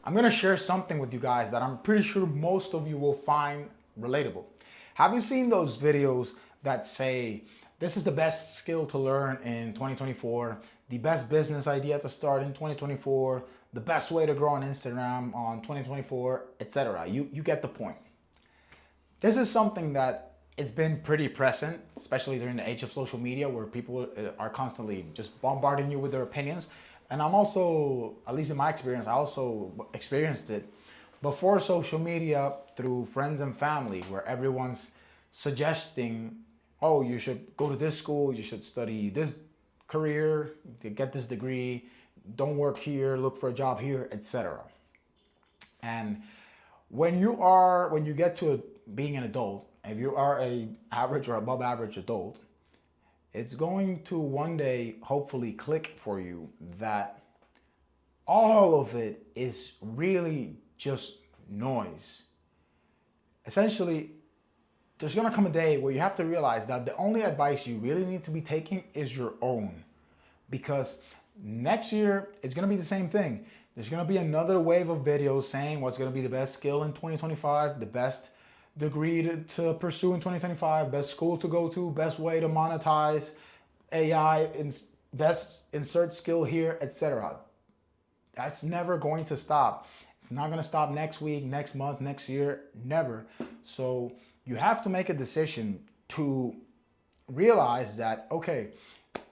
I'm gonna share something with you guys that I'm pretty sure most of you will find relatable. Have you seen those videos that say, this is the best skill to learn in 2024, the best business idea to start in 2024, the best way to grow on Instagram on 2024, etc. You get the point. This is something that it's been pretty present, especially during the age of social media where people are constantly just bombarding you with their opinions. And I'm also, at least in my experience, I also experienced it before social media through friends and family where everyone's suggesting, oh, you should go to this school, you should study this career, get this degree, don't work here, look for a job here, etc. And when you get to being an adult, if you are a average or above average adult, it's going to one day hopefully click for you that all of it is really just noise. Essentially, there's gonna come a day where you have to realize that the only advice you really need to be taking is your own. Because next year, it's gonna be the same thing. There's gonna be another wave of videos saying what's gonna be the best skill in 2025, the best degree to pursue in 2025, best school to go to, best way to monetize AI, best insert skill here, etc. That's never going to stop. It's not going to stop next week, next month, next year, never. So you have to make a decision to realize that, okay,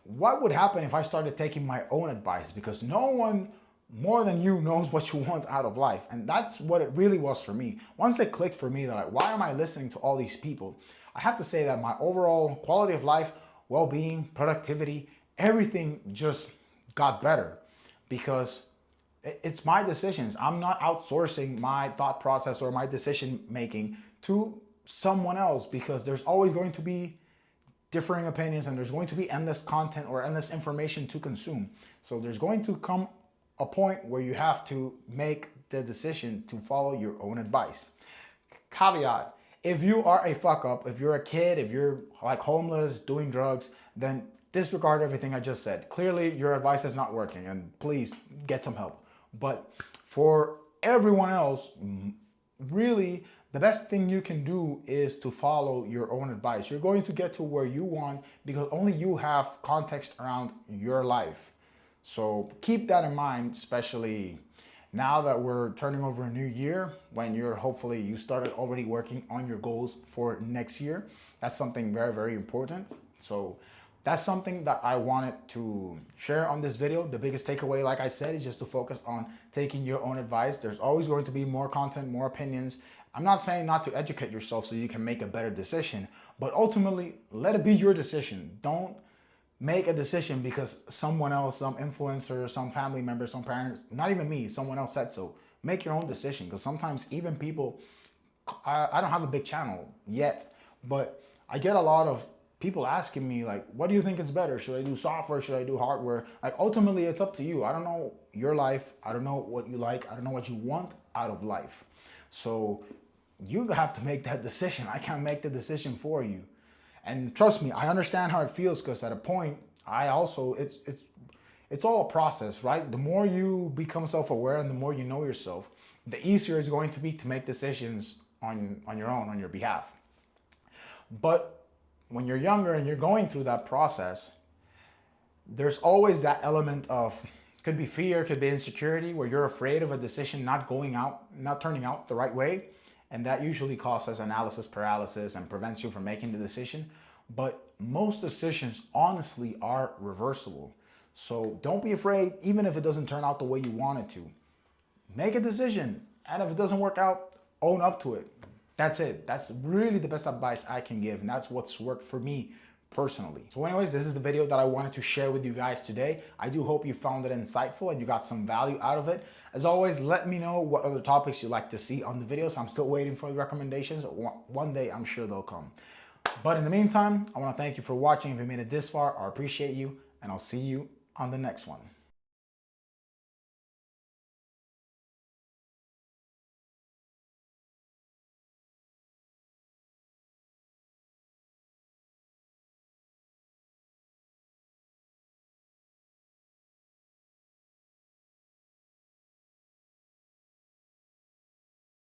what would happen if I started taking my own advice? Because no one more than you knows what you want out of life. And that's what it really was for me. Once it clicked for me that, like, why am I listening to all these people? I have to say that my overall quality of life, well-being, productivity, everything just got better because it's my decisions. I'm not outsourcing my thought process or my decision making to someone else because there's always going to be differing opinions and there's going to be endless content or endless information to consume. So there's going to come a point where you have to make the decision to follow your own advice. Caveat, if you are a fuck up, if you're a kid, if you're like homeless, doing drugs, then disregard everything I just said. Clearly your advice is not working and please get some help. But for everyone else, really the best thing you can do is to follow your own advice. You're going to get to where you want because only you have context around your life. So keep that in mind, especially now that we're turning over a new year, when you started already working on your goals for next year. That's something very, very important. So that's something that I wanted to share on this video. The biggest takeaway, like I said, is just to focus on taking your own advice. There's always going to be more content, more opinions. I'm not saying not to educate yourself so you can make a better decision, but ultimately let it be your decision. Don't make a decision because someone else, some influencer, some family member, some parents, not even me, someone else said so. Make your own decision because sometimes even people, I don't have a big channel yet, but I get a lot of people asking me like, what do you think is better? Should I do software? Should I do hardware? Like ultimately it's up to you. I don't know your life. I don't know what you like. I don't know what you want out of life. So you have to make that decision. I can't make the decision for you. And trust me, I understand how it feels because at a point, it's all a process, right? The more you become self-aware and the more you know yourself, the easier it's going to be to make decisions on your own, on your behalf. But when you're younger and you're going through that process, there's always that element of, could be fear, could be insecurity, where you're afraid of a decision not turning out the right way. And that usually causes analysis paralysis and prevents you from making the decision. But most decisions honestly are reversible. So don't be afraid, even if it doesn't turn out the way you want it to. Make a decision. And if it doesn't work out, own up to it. That's it. That's really the best advice I can give. And that's what's worked for me personally. So anyways, this is the video that I wanted to share with you guys today. I do hope you found it insightful and you got some value out of it. As always, let me know what other topics you'd like to see on the videos. I'm still waiting for the recommendations. One day, I'm sure they'll come. But in the meantime, I want to thank you for watching. If you made it this far, I appreciate you, and I'll see you on the next one.